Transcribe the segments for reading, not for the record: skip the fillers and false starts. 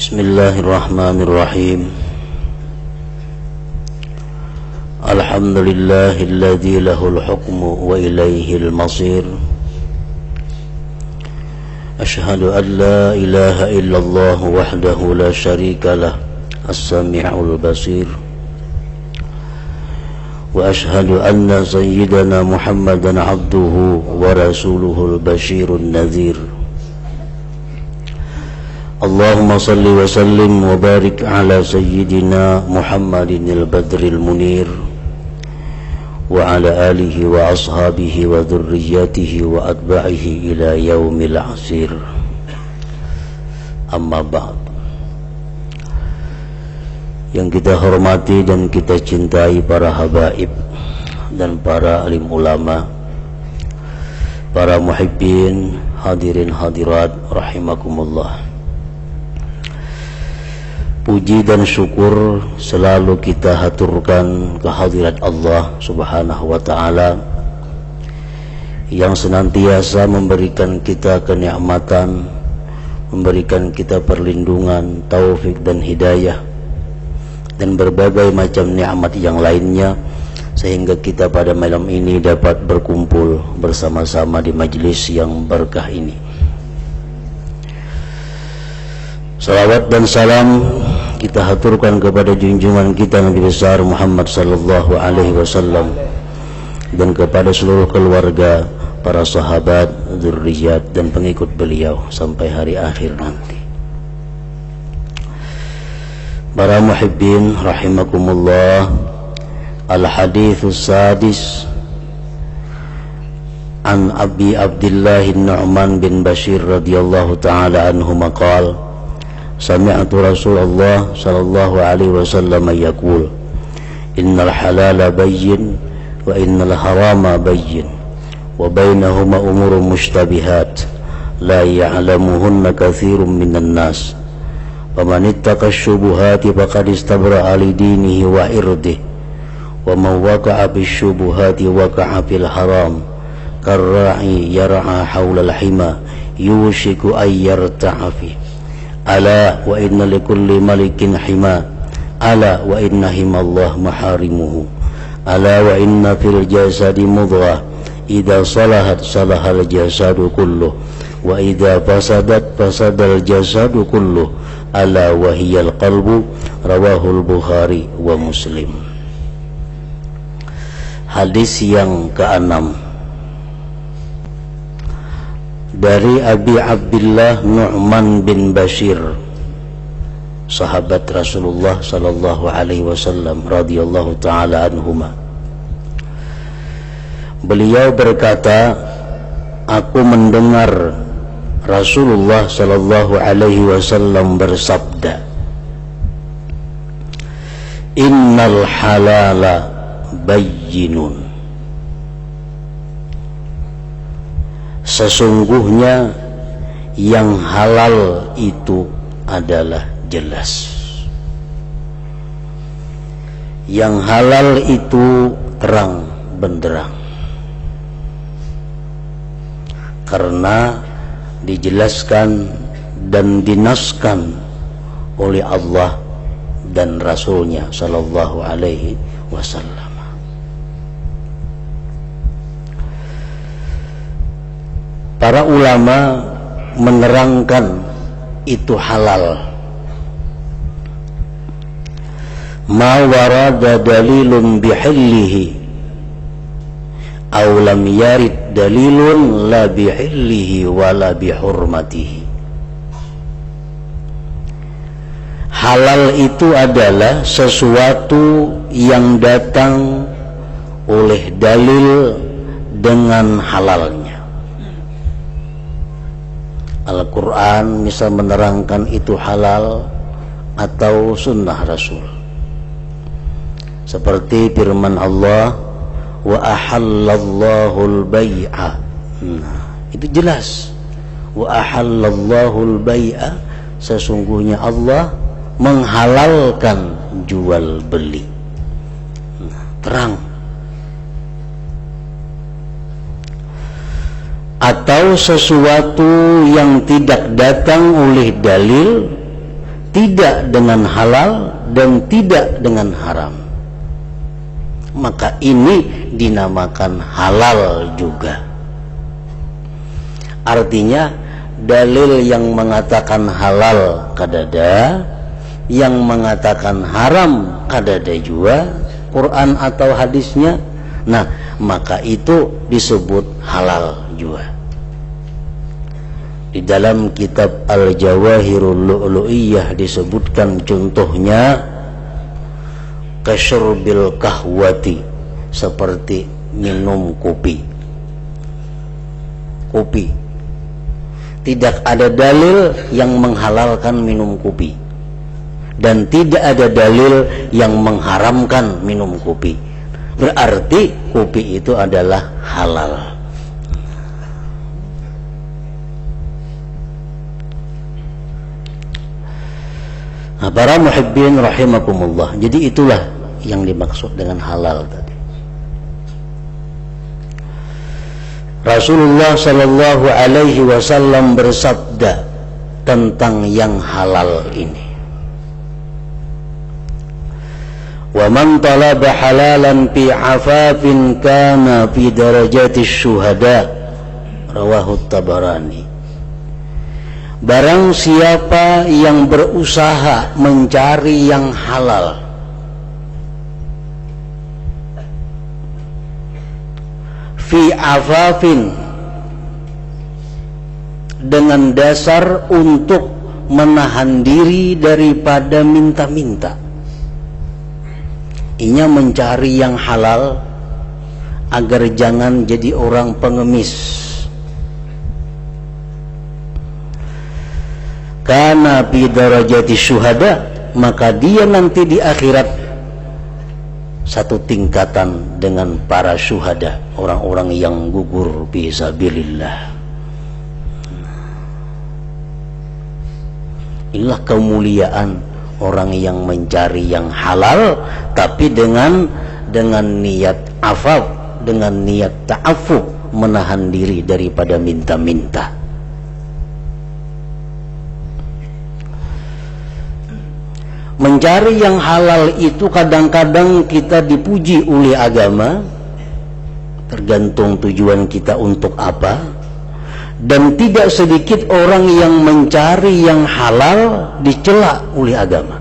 Bismillahirrahmanirrahim. Alhamdulillahilladzi lahul hukmu wa ilaihil masir. Ashhadu an la ilaha illallah wahdahu la syarika lah, as-sami'ul basir. Wa ashhadu anna sayyidana Muhammadan abduhu wa rasuluhul basyirun nadhir. Allahumma salli wa sallim wa barik ala sayyidina Muhammadin al-badril munir wa ala alihi wa ashabihi wa dhurriyyatihi wa atba'ihi ila yaumil asir. Amma ba'd. Yang kita hormati dan kita cintai para habaib dan para alim ulama, para muhibbin, hadirin hadirat rahimakumullah. Puji dan syukur selalu kita haturkan kehadirat Allah subhanahu wa ta'ala yang senantiasa memberikan kita kenikmatan, memberikan kita perlindungan, taufik dan hidayah dan berbagai macam nikmat yang lainnya, sehingga kita pada malam ini dapat berkumpul bersama-sama di majlis yang berkah ini. Salawat dan salam kita haturkan kepada junjungan kita Nabi besar Muhammad sallallahu alaihi wasallam dan kepada seluruh keluarga, para sahabat, dzurriyyat dan pengikut beliau sampai hari akhir nanti. Para muhibbin rahimakumullah, al-haditsus sadis an Abi Abdullah Nu'man bin Bashir radhiyallahu ta'ala anhu maqal sami'tu Rasulullah sallallahu alaihi wasallam yaqul innal halala bayyin wa innal harama bayyin wa bainahuma umurun mushtabihat la ya'lamuhunna katsirun minan nas faman ittaqa asy-syubuhati faqad istabra'a li dinihi wa irdihi wa man waqa'a bisyubuhati waqa'a fil haram karra'i yar'a hawla al-hima yushiku ay yarta'a fi. Ala wa inna likulli malikin hima, ala wa inna himallah maharimuhu, ala wa inna fil jasadi mudghah idza salahat salahal jasadu kulluh wa idza fasadat fasadal jasadu kulluh ala wa hiyal qalbu. Rawahul Bukhari wa Muslim. Hadis yang ke-6 dari Abi Abdullah Nu'man bin Bashir, sahabat Rasulullah sallallahu alaihi wasallam radhiyallahu taala anhuma. Beliau berkata, aku mendengar Rasulullah sallallahu alaihi wasallam bersabda, innal halala bayyinun, sesungguhnya yang halal itu adalah jelas. Yang halal itu terang benderang, karena dijelaskan dan dinaskan oleh Allah dan Rasulnya sallallahu alaihi wasallam. Para ulama menerangkan itu halal. Ma warada dalilun bihillihi aw lam yarid dalilun la bihillihi wala bihurmatihi. Halal itu adalah sesuatu yang datang oleh dalil dengan halalnya. Al-Quran bisa menerangkan itu halal atau sunnah Rasul, seperti firman Allah, wa ahallallahul bai'a. Nah, itu jelas. Wa ahallallahul bai'a, sesungguhnya Allah menghalalkan jual beli. Nah, terang. Atau sesuatu yang tidak datang oleh dalil tidak dengan halal dan tidak dengan haram, maka ini dinamakan halal juga. Artinya dalil yang mengatakan halal kadada, yang mengatakan haram kadada juga, Quran atau hadisnya. Nah, maka itu disebut halal juga. Di dalam kitab Al-Jawahirul Lu'lu'iyah disebutkan contohnya kasyurbil kahwati, seperti minum kopi. Tidak ada dalil yang menghalalkan minum kopi, dan tidak ada dalil yang mengharamkan minum kopi. Berarti kopi itu adalah halal. Nah, para muhibbin rahimakumullah, jadi itulah yang dimaksud dengan halal tadi. Rasulullah sallallahu alaihi wasallam bersabda tentang yang halal ini. Wa man talaba halalan fi afafin kana fi darajati syuhada, rawahu Tabarani. Barang siapa yang berusaha mencari yang halal fi afafin, dengan dasar untuk menahan diri daripada minta-minta. Inya mencari yang halal agar jangan jadi orang pengemis. Karena fi darajati syuhada, maka dia nanti di akhirat satu tingkatan dengan para syuhada, orang-orang yang gugur fi sabilillah. Inilah kemuliaan orang yang mencari yang halal, tapi dengan niat afaf, dengan niat ta'affuf, menahan diri daripada minta-minta. Mencari yang halal itu kadang-kadang kita dipuji oleh agama, tergantung tujuan kita untuk apa. Dan tidak sedikit orang yang mencari yang halal dicela oleh agama.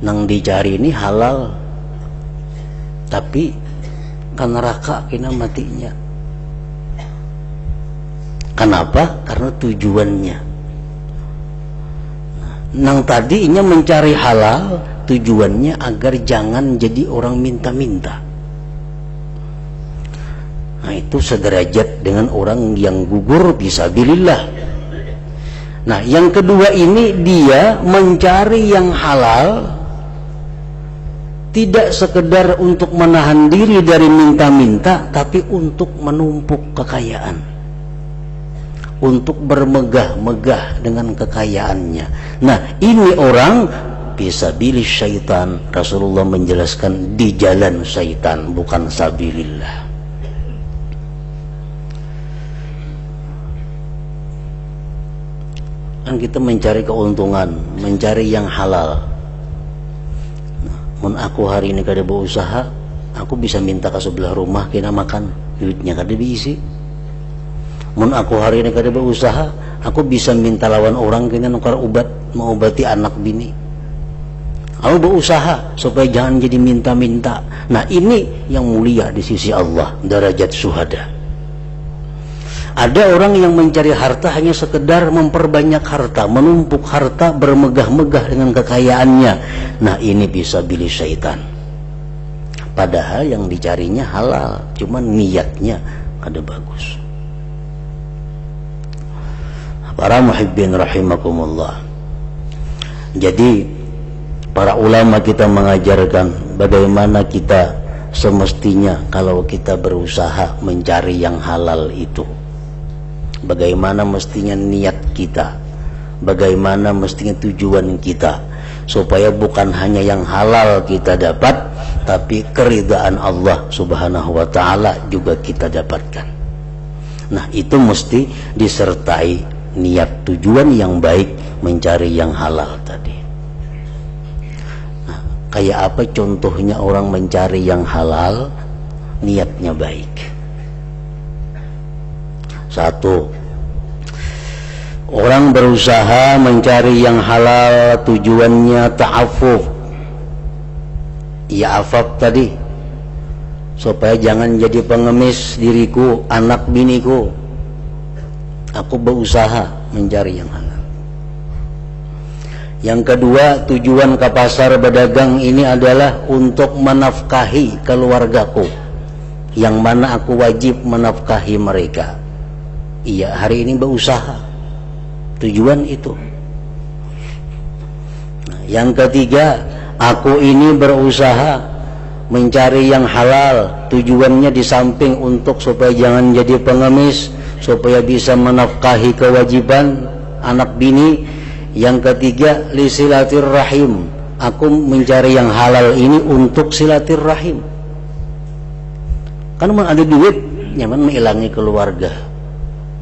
Nang dicari ini halal, tapi kan neraka kena matinya. Kenapa? Karena tujuannya. Nang tadinya mencari halal, tujuannya agar jangan jadi orang minta-minta. Nah, itu sederajat dengan orang yang gugur fisabilillah. Nah, yang kedua ini dia mencari yang halal tidak sekedar untuk menahan diri dari minta-minta, tapi untuk menumpuk kekayaan, untuk bermegah-megah dengan kekayaannya. Nah, ini orang fisabilis syaitan. Rasulullah menjelaskan di jalan syaitan, bukan sabilillah. Kan kita mencari keuntungan, mencari yang halal. Nah, mun aku hari ini kada berusaha, aku bisa minta ke sebelah rumah kena makan, duitnya kada diisi. Mun aku hari ini kada berusaha, aku bisa minta lawan orang kena nukar obat, mengobati anak bini. Aku berusaha supaya jangan jadi minta-minta. Nah, ini yang mulia di sisi Allah, derajat syuhada. Ada orang yang mencari harta hanya sekedar memperbanyak harta, menumpuk harta, bermegah-megah dengan kekayaannya. Nah, ini bisa pilih syaitan. Padahal yang dicarinya halal, cuman niatnya kada bagus. Para muhibbin rahimakumullah. Jadi para ulama kita mengajarkan bagaimana kita semestinya kalau kita berusaha mencari yang halal itu. Bagaimana mestinya niat kita, bagaimana mestinya tujuan kita, supaya bukan hanya yang halal kita dapat, tapi keridaan Allah subhanahu wa ta'ala juga kita dapatkan. Nah, itu mesti disertai niat tujuan yang baik mencari yang halal tadi. Nah, kayak apa contohnya orang mencari yang halal niatnya baik? Satu, orang berusaha mencari yang halal tujuannya ta'affuf, ya afaf tadi, supaya jangan jadi pengemis diriku, anak biniku. Aku berusaha mencari yang halal. Yang kedua, tujuan ke pasar berdagang ini adalah untuk menafkahi keluargaku, yang mana aku wajib menafkahi mereka. Iya, hari ini berusaha, tujuan itu. Nah, yang ketiga, aku ini berusaha mencari yang halal, tujuannya di samping untuk supaya jangan jadi pengemis, supaya bisa menafkahi kewajiban anak bini. Yang ketiga, li silaturrahim, aku mencari yang halal ini untuk silaturrahim. Kan ada duit, nyaman mengilangi keluarga,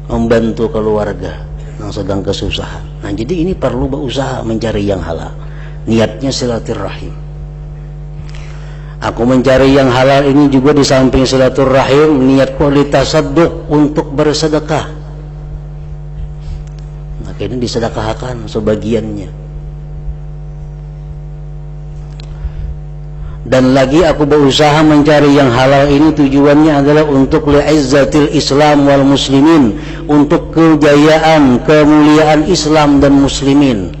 membantu keluarga yang sedang kesusahan. Nah, jadi ini perlu berusaha mencari yang halal, niatnya silaturrahim. Aku mencari yang halal ini juga di samping silaturrahim, niatku litasadduq, untuk bersedekah. Maka ini disedekahkan sebagiannya. Dan lagi aku berusaha mencari yang halal ini tujuannya adalah untuk li'izzatil Islam wal muslimin, untuk kejayaan, kemuliaan Islam dan muslimin.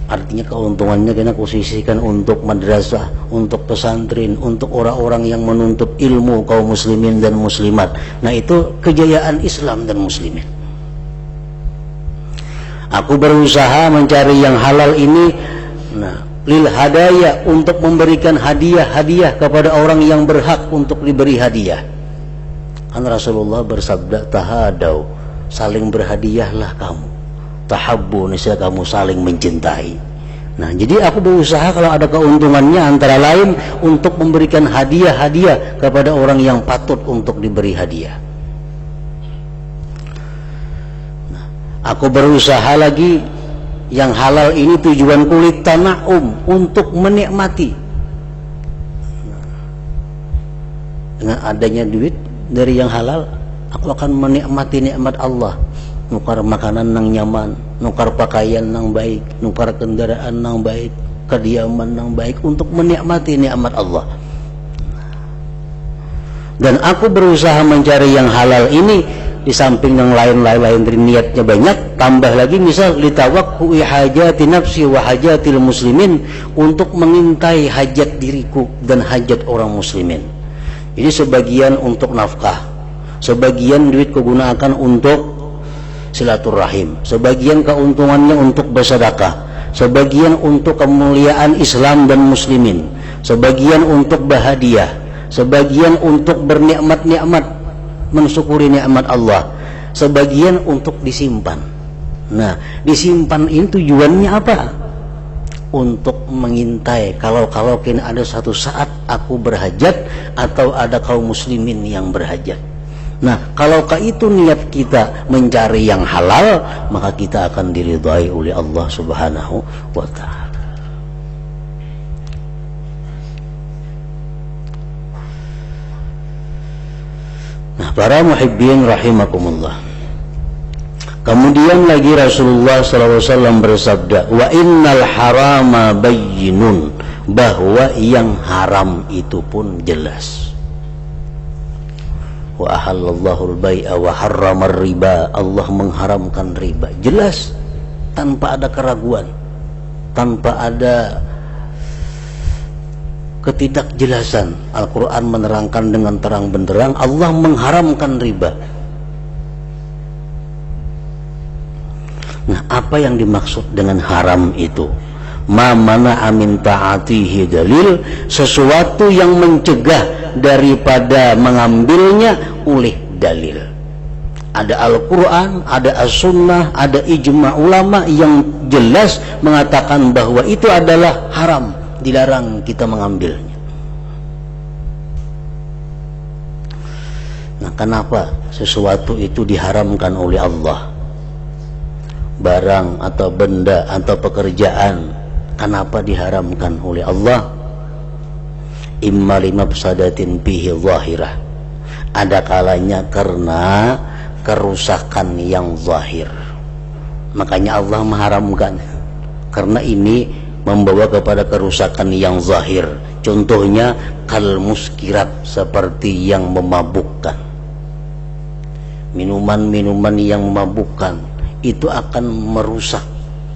Artinya keuntungannya kena kusisikan untuk madrasah, untuk pesantren, untuk orang-orang yang menuntut ilmu kaum muslimin dan muslimat. Nah, itu kejayaan Islam dan muslimin. Aku berusaha mencari yang halal ini, nah, lil hadaya, untuk memberikan hadiah-hadiah kepada orang yang berhak untuk diberi hadiah. Kan Rasulullah bersabda, tahadau, saling berhadiahlah kamu, tahabbu, niscaya kamu saling mencintai. Nah, jadi aku berusaha kalau ada keuntungannya antara lain untuk memberikan hadiah-hadiah kepada orang yang patut untuk diberi hadiah. Nah, aku berusaha lagi yang halal ini tujuan kulit tana'um, untuk menikmati. Dengan adanya duit dari yang halal, aku akan menikmati nikmat Allah. Nukar makanan nang nyaman, nukar pakaian nang baik, nukar kendaraan nang baik, kediaman nang baik, untuk menikmati nikmat Allah. Dan aku berusaha mencari yang halal ini di samping yang lain-lain dari niatnya banyak, tambah lagi misal litawakku'i hajati nafsi wa hajatil muslimin, untuk mengintai hajat diriku dan hajat orang muslimin. Jadi sebagian untuk nafkah, sebagian duit kugunakan untuk silaturahim, sebagian keuntungannya untuk bersedekah, sebagian untuk kemuliaan Islam dan muslimin, sebagian untuk bahagia, sebagian untuk bernikmat-nikmat, mensyukuri nikmat Allah, sebagian untuk disimpan. Nah, disimpan ini tujuannya apa? Untuk mengintai kalau kini ada satu saat aku berhajat atau ada kaum muslimin yang berhajat. Nah, kalau itu niat kita mencari yang halal, maka kita akan diridhai oleh Allah Subhanahu wa ta'ala. Nah, para muhibbin rahimakumullah. Kemudian lagi Rasulullah SAW bersabda, wa innal harama bayyinun, bahwa yang haram itu pun jelas. Wa ahallallahu al-bai'a wa harramar riba, Allah mengharamkan riba, jelas, tanpa ada keraguan, tanpa ada ketidakjelasan. Al-Quran menerangkan dengan terang benderang, Allah mengharamkan riba. Nah, apa yang dimaksud dengan haram itu? Ma mana'a min ta'atihi dalil, sesuatu yang mencegah daripada mengambilnya oleh dalil. Ada Al-Quran, ada As-Sunnah, ada ijma' ulama yang jelas mengatakan bahwa itu adalah haram, dilarang kita mengambilnya. Nah, kenapa sesuatu itu diharamkan oleh Allah? barang atau benda atau pekerjaan, kenapa diharamkan oleh Allah? Imma limafsadatin fihi zahirah, ada kalanya karena kerusakan yang zahir, makanya Allah mengharamkan, karena ini membawa kepada kerusakan yang zahir. Contohnya kal muskirat, seperti yang memabukkan. Minuman-minuman yang memabukkan itu akan merusak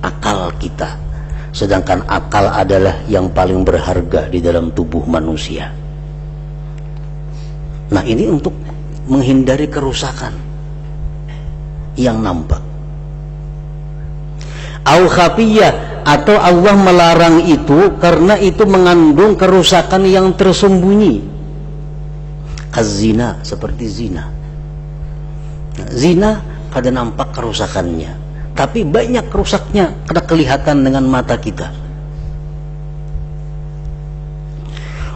akal kita, sedangkan akal adalah yang paling berharga di dalam tubuh manusia. Nah, ini untuk menghindari kerusakan yang nampak. Au khafiyah, atau Allah melarang itu karena itu mengandung kerusakan yang tersembunyi. Az-zina, seperti zina. Zina kada nampak kerusakannya, tapi banyak rusaknya kada kelihatan dengan mata kita.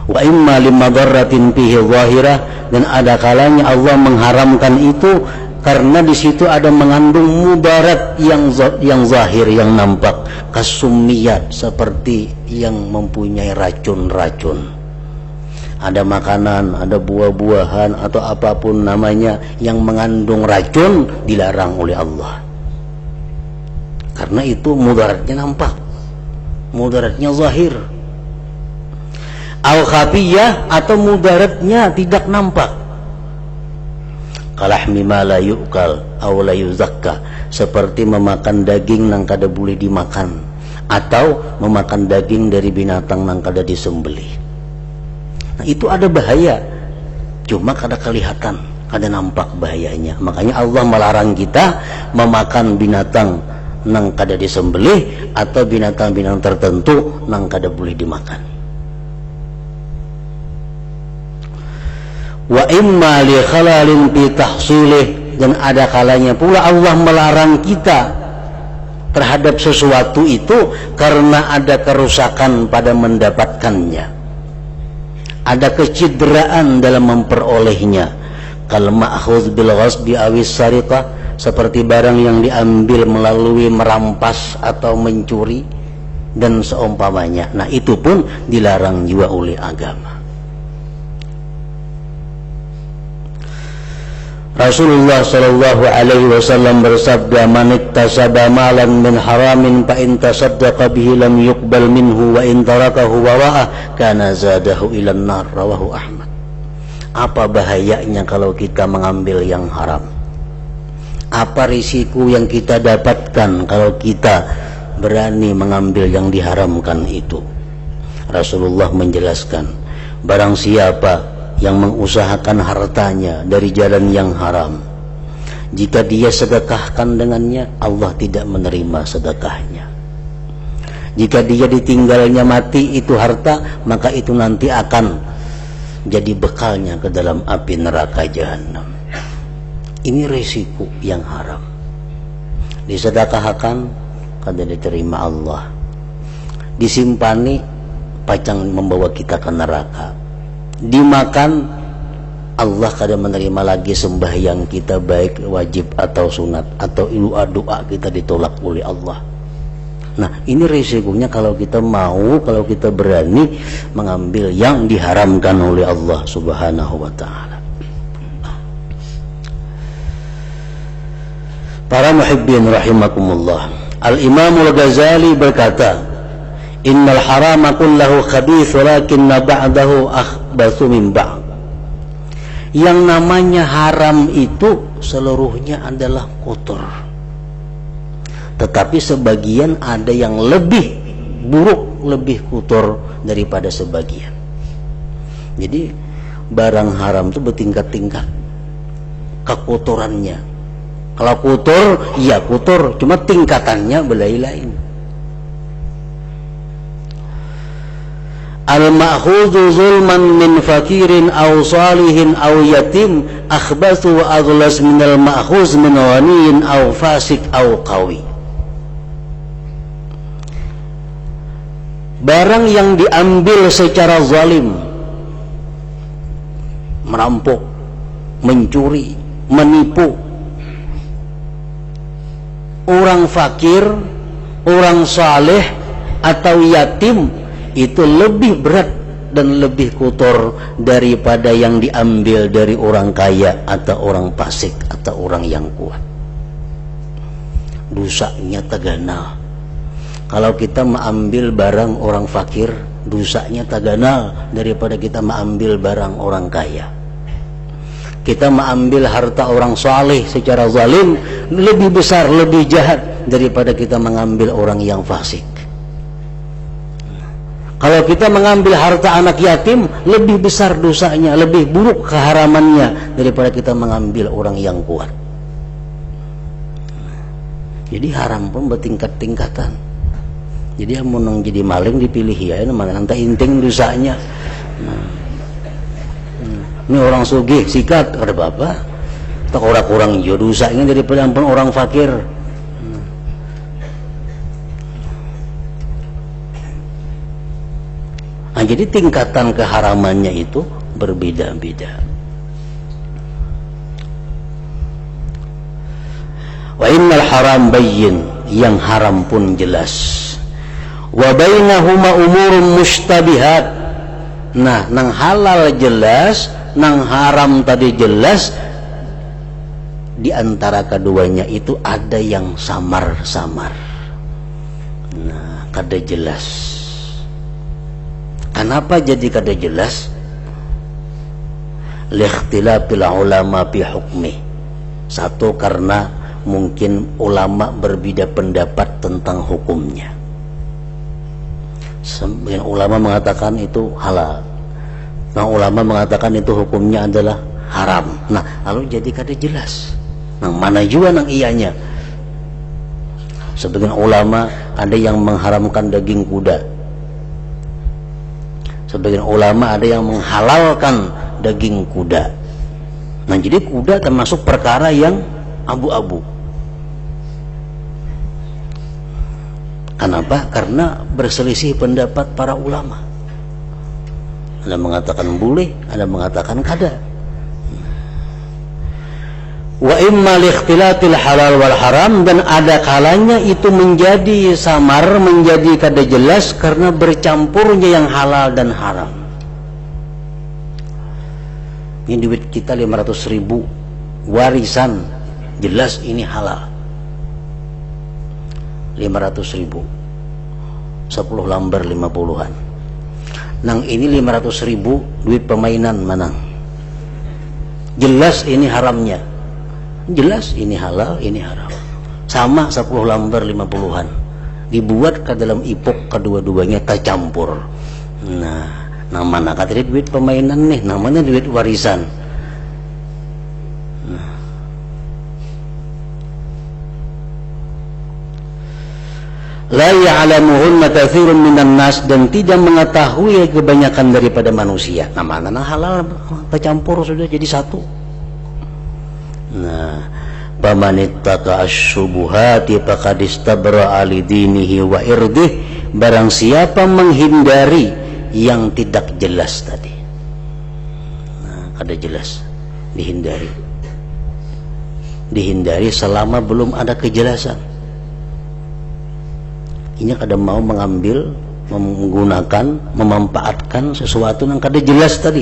Wa imma limadarratin fihi zahirah, dan ada kalanya Allah mengharamkan itu karena di situ ada mengandung mudarat yang zahir, yang nampak. Kasumiyat, seperti yang mempunyai racun-racun. Ada makanan, ada buah-buahan atau apapun namanya yang mengandung racun, dilarang oleh Allah. Karena itu mudaratnya nampak, mudaratnya zahir. Al-khafiyah, atau mudaratnya tidak nampak. Kalahmi ma la yu'kal aw la yuzakka, seperti memakan daging nang kada boleh dimakan, atau memakan daging dari binatang nang kada disembelih. Nah, itu ada bahaya, cuma kada kelihatan, kada nampak bahayanya. Makanya Allah melarang kita memakan binatang nang kada disembelih atau binatang-binatang tertentu nang kada boleh dimakan. Wa imma li khalalin fi tahsilih, dan ada kalanya pula Allah melarang kita terhadap sesuatu itu karena ada kerusakan pada mendapatkannya, ada kecederaan dalam memperolehnya. Kal ma'khudz bil ghasbi awis sariqah, seperti barang yang diambil melalui merampas atau mencuri dan seumpamanya. Nah, itu pun dilarang juga oleh agama. Rasulullah sallallahu alaihi wasallam bersabda, "Man iktasaba malan min haramin fa in tasaddaqa bihi lam yuqbal minhu wa in tarakahu wara'ah kana zadahu ila an-nar." Rawahu Ahmad. Apa bahayanya kalau kita mengambil yang haram? Apa risiko yang kita dapatkan kalau kita berani mengambil yang diharamkan itu? Rasulullah menjelaskan, barang siapa yang mengusahakan hartanya dari jalan yang haram, jika dia sedekahkan dengannya, Allah tidak menerima sedekahnya. Jika dia ditinggalnya mati itu harta, maka itu nanti akan jadi bekalnya ke dalam api neraka jahanam. Ini risiko yang haram. Disedekahkan kada diterima Allah, disimpani pacang membawa kita ke neraka. Dimakan, Allah kada menerima lagi sembahyang kita, baik wajib atau sunat, atau doa kita ditolak oleh Allah. Nah, ini risikonya kalau kita mau, kalau kita berani mengambil yang diharamkan oleh Allah subhanahu wa ta'ala. Para muhibbin rahimakumullah, Al-Imam Al-Ghazali berkata, innal harama kullahu khabith walakinna ba'dahu akhbathu min ba'd. Yang namanya haram itu seluruhnya adalah kotor, tetapi sebagian ada yang lebih buruk, lebih kotor daripada sebagian. Jadi barang haram itu bertingkat-tingkat kekotorannya. Kalau kotor, iya kotor, cuma tingkatannya belai-lain. Al-ma'khudhu zulman min fakirin aw salihin aw yatim akhbathu wa aghlas min al-ma'khuz min ghaniyin aw fasik aw qawi. Barang yang diambil secara zalim, merampok, mencuri, menipu, orang fakir, orang saleh atau yatim itu lebih berat dan lebih kotor daripada yang diambil dari orang kaya atau orang fasik atau orang yang kuat. Dosanya taganal. Kalau kita mengambil barang orang fakir, dosanya taganal daripada kita mengambil barang orang kaya. Kita mengambil harta orang saleh secara zalim lebih besar, lebih jahat daripada kita mengambil orang yang fasik. Kalau kita mengambil harta anak yatim, lebih besar dosanya, lebih buruk keharamannya daripada kita mengambil orang yang kuat. Jadi haram pun bertingkat-tingkatan. Jadi yang mau jadi maling dipilih ya, mana nanti inting dosanya. Ini orang sugih sikat ada apa? Tak orang-orang jo dosanya daripada ampun orang fakir. Nah, jadi tingkatan keharamannya itu berbeda-beda. Wa innal haram bayyin, yang haram pun jelas. Wa bainahuma umurun mushtabihat. Nah, nang halal jelas, nang haram tadi jelas. Di antara keduanya itu ada yang samar-samar. Nah, kada jelas. Kenapa jadi kada jelas? Likhtilafil ulama fi hukmi. Satu, karena mungkin ulama berbeda pendapat tentang hukumnya. Sebagian ulama mengatakan itu halal, nah ulama mengatakan itu hukumnya adalah haram. Nah, lalu jadi kada jelas nang mana juga nang iyanya. Sebagian ulama ada yang mengharamkan daging kuda, sebagian ulama ada yang menghalalkan daging kuda. Nah, jadi kuda termasuk perkara yang abu-abu. Kenapa? Karena berselisih pendapat para ulama. Ada mengatakan boleh, ada mengatakan kada. Wa imma likhtilatil halal wal haram, dan ada kalanya itu menjadi samar, menjadi kada jelas karena bercampurnya yang halal dan haram. Ini duit kita 500.000 warisan, jelas ini halal. 500.000 10 lembar 50-an. Nang ini 500.000 duit permainan manang. Jelas ini haramnya, jelas ini halal, ini haram. Sama 10 lembar 50-an dibuat ke dalam ipok, kedua-duanya tercampur. Nah, namanya kata duit permainan nih, namanya duit warisan. La ya'lamuhunna katsirun minan nas, dan tidak mengetahui kebanyakan daripada manusia. Namanya halal tercampur sudah jadi satu. Nah, pamanittaka asyubuhati faqad istabra'a li dinihi wa irdih, barang siapa menghindari yang tidak jelas tadi. Nah, ada jelas dihindari selama belum ada kejelasan. Ini kada mau mengambil, menggunakan, memanfaatkan sesuatu yang kada jelas tadi.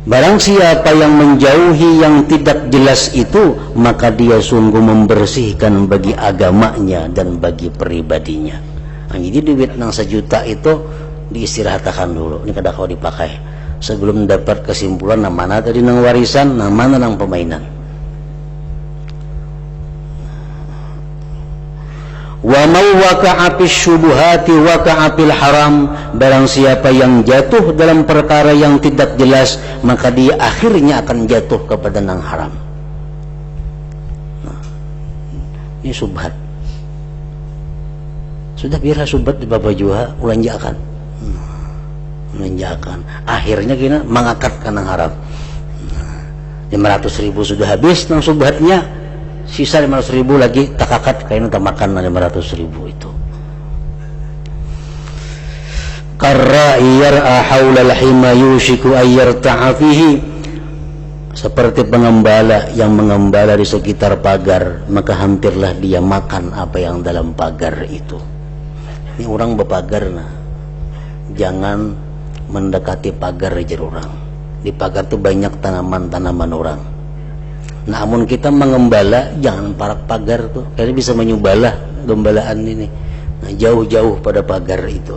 Barang siapa yang menjauhi yang tidak jelas itu, maka dia sungguh membersihkan bagi agamanya dan bagi pribadinya. Nah, jadi duit nang 1 juta itu diistirahatkan dulu, ini kada kau dipakai sebelum dapat kesimpulan nang mana tadi nang warisan, nang mana nang permainan. Wa man waqa'a fis syubuhati waqa'a fil haram, barang siapa yang jatuh dalam perkara yang tidak jelas, maka dia akhirnya akan jatuh kepada yang haram. Nah, ini subhat. Sudah biarlah subhat di Bapak Juha ulanjakan. Ulanjakan. Akhirnya kita mengangkat ke yang haram. 500.000 sudah habis nang subhatnya. Sisa 500.000 lagi takakat kayaknya tak makan 500.000 itu. Karra yar'a haulal hima yushiku ayyarta'a fihi, seperti pengembala yang mengembala di sekitar pagar, maka hampirlah dia makan apa yang dalam pagar itu. Ini orang berpagar, nah jangan mendekati pagar aja orang. Di pagar itu banyak tanaman-tanaman orang. Namun kita mengembala jangan parak pagar tuh, karena bisa menyubalah gembalaan ini. Nah, jauh-jauh pada pagar itu.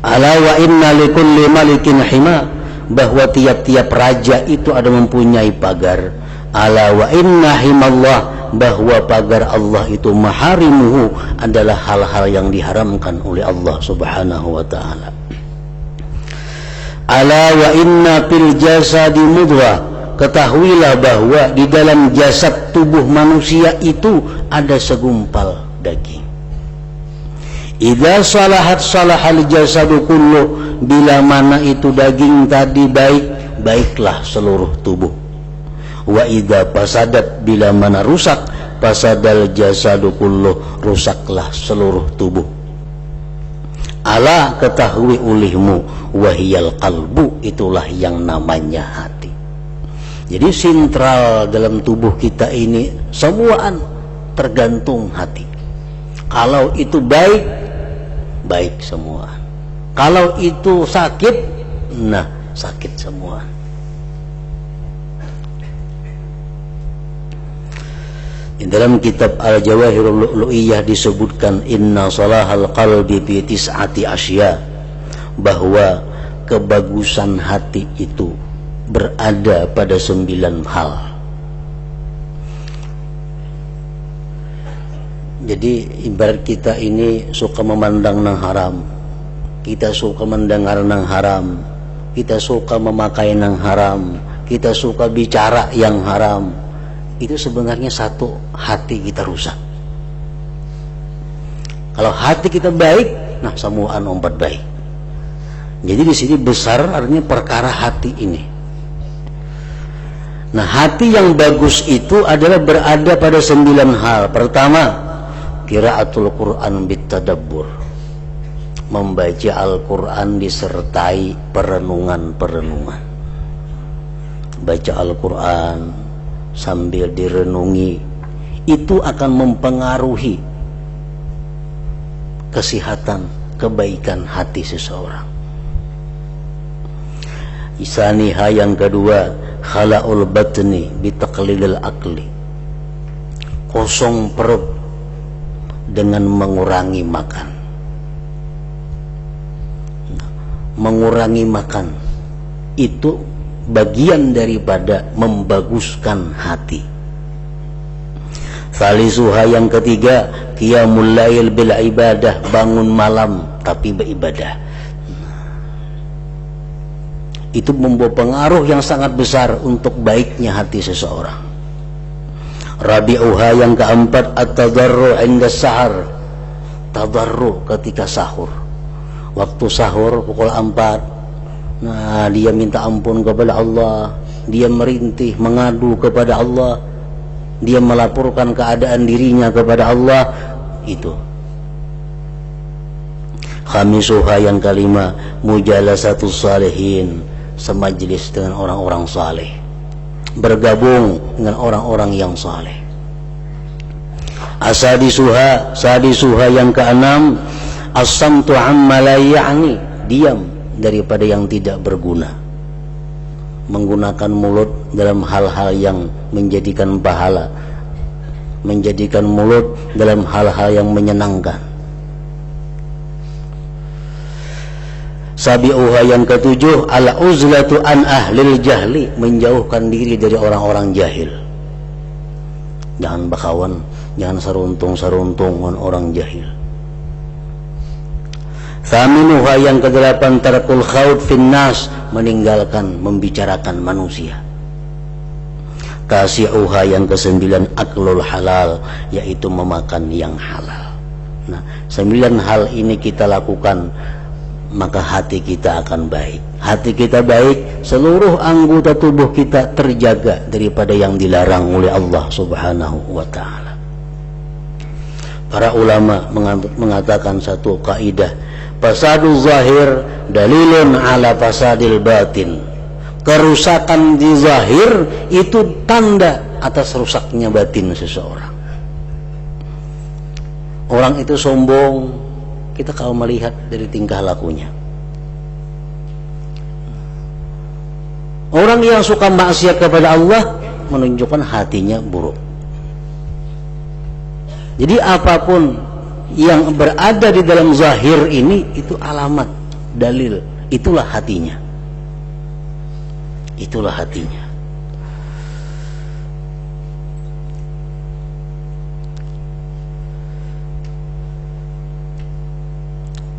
Ala wa inna likulli malikin hima, bahwa tiap-tiap raja itu ada mempunyai pagar. Ala wa inna himallah, bahwa pagar Allah itu maharimuhu, adalah hal-hal yang diharamkan oleh Allah subhanahu wa ta'ala. Ala wa inna fil jasadi mudghah, ketahuilah bahwa di dalam jasad tubuh manusia itu ada segumpal daging. Idza salahat salahal jasadu kullu, bila mana itu daging tadi baik, baiklah seluruh tubuh. Wa idza fasadat, bila mana rusak, fasadal jasadu kullu, rusaklah seluruh tubuh. Ala, ketahui ulihmu, wahiyal qalbu, itulah yang namanya hati. Jadi sentral dalam tubuh kita ini semuaan tergantung hati. Kalau itu baik, baik semua. Kalau itu sakit, nah sakit semua. Di dalam kitab Al-Jawahirul Lu'lu'iyah disebutkan inna salahal qalbi bi tis'ati asya, bahwa kebagusan hati itu berada pada 9 hal. Jadi ibarat kita ini suka memandang nang haram, kita suka mendengar nang haram, kita suka memakai nang haram, kita suka bicara yang haram, itu sebenarnya satu, hati kita rusak. Kalau hati kita baik, nah semuaan ompat baik. Jadi di sini besar artinya perkara hati ini. Nah, hati yang bagus itu adalah berada pada 9 hal. Pertama, qiraatul Quran bitadabbur, membaca Al-Quran disertai perenungan-perenungan. Baca Al-Quran sambil direnungi, itu akan mempengaruhi kesehatan, kebaikan hati seseorang. Isaniha, yang kedua, khala'ul batni bitaqlilil akli, kosong perut dengan mengurangi makan. Mengurangi makan itu bagian daripada membaguskan hati. Salisuha, yang ketiga, qiyamul lail bil ibadah, bangun malam tapi beribadah. Itu membawa pengaruh yang sangat besar untuk baiknya hati seseorang. Rabi'uha, yang keempat, at-tadarru' inda sahar, tadarru' ketika sahur. Waktu sahur pukul 4, nah dia minta ampun kepada Allah, dia merintih, mengadu kepada Allah, dia melaporkan keadaan dirinya kepada Allah. Itu. Khamisuha, yang kelima, mujalasatus salihin, semajlis dengan orang-orang saleh, bergabung dengan orang-orang yang saleh. Sadisuha, yang keenam, as-samtu amma la ya'ni, diam daripada yang tidak berguna, menggunakan mulut dalam hal-hal yang menjadikan pahala, menjadikan mulut dalam hal-hal yang menyenangkan. Sabi'uha, yang ketujuh, al-uzlatu an ahlil jahli, menjauhkan diri dari orang-orang jahil. Jangan bakawan, jangan seruntung-seruntung dengan orang jahil. Thaminuha, yang kedelapan, tarkul khawd finnas, meninggalkan membicarakan manusia. Tasi'uha, yang kesembilan, aklul halal, yaitu memakan yang halal. Nah, 9 hal ini kita lakukan, maka hati kita akan baik. Hati kita baik, seluruh anggota tubuh kita terjaga daripada yang dilarang oleh Allah subhanahu wa ta'ala. Para ulama mengatakan satu kaidah, fasadul zahir dalilun ala fasadil batin. Kerusakan di zahir itu tanda atas rusaknya batin seseorang. Orang itu sombong, kita kalau melihat dari tingkah lakunya. Orang yang suka maksiat kepada Allah menunjukkan hatinya buruk. Jadi apapun yang berada di dalam zahir ini itu alamat, dalil, itulah hatinya. Itulah hatinya.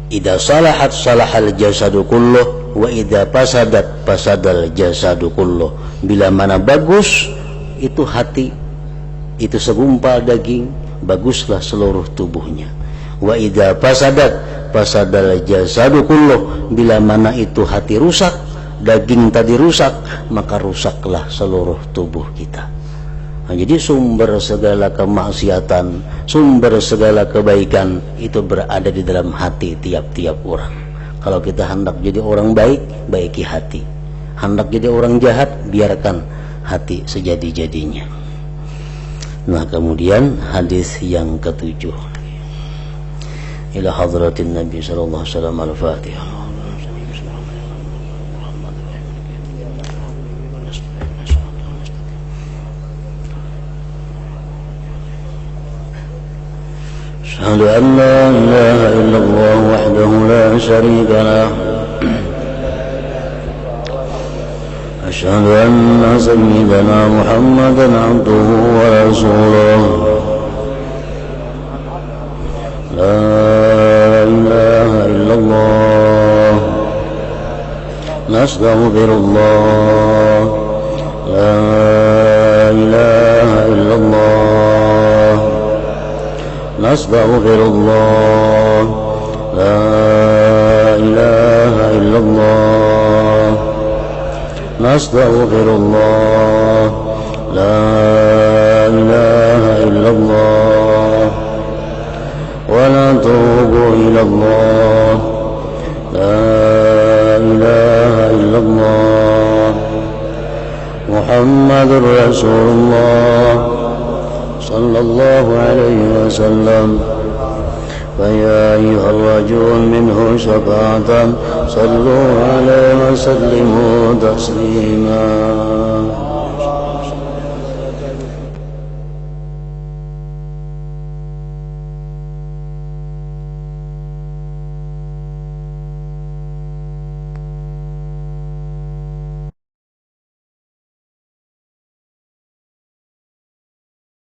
Idza salahat salahal jasadu kulluh wa idza fasadat fasadal jasadu kulluh. Bila mana bagus itu hati, itu segumpal daging, baguslah seluruh tubuhnya. Wa idza fasadat fasadal jasadu kulluh. Bila mana itu hati rusak, daging tadi rusak, maka rusaklah seluruh tubuh kita. Nah, jadi sumber segala kemaksiatan, sumber segala kebaikan itu berada di dalam hati tiap-tiap orang. Kalau kita hendak jadi orang baik, baiki hati. Hendak jadi orang jahat, biarkan hati sejadi-jadinya. Nah, kemudian hadis yang ketujuh. Ila hadratin Nabi sallallahu alaihi wasallam al-Fatihah. أشهد أن لا إله إلا الله وحده لا شريك له أشهد أن سيدنا محمدا عبده ورسوله لا إله إلا الله نستغفر الله لا إله إلا الله نستغفر الله لا إله إلا الله نستغفر الله لا إله إلا الله ونتوب إلى الله لا إله إلا الله محمد رسول الله صلى الله عليه وسلم فيا أيها الرجل منه شفاعة صلوا عليه وسلموا تسليما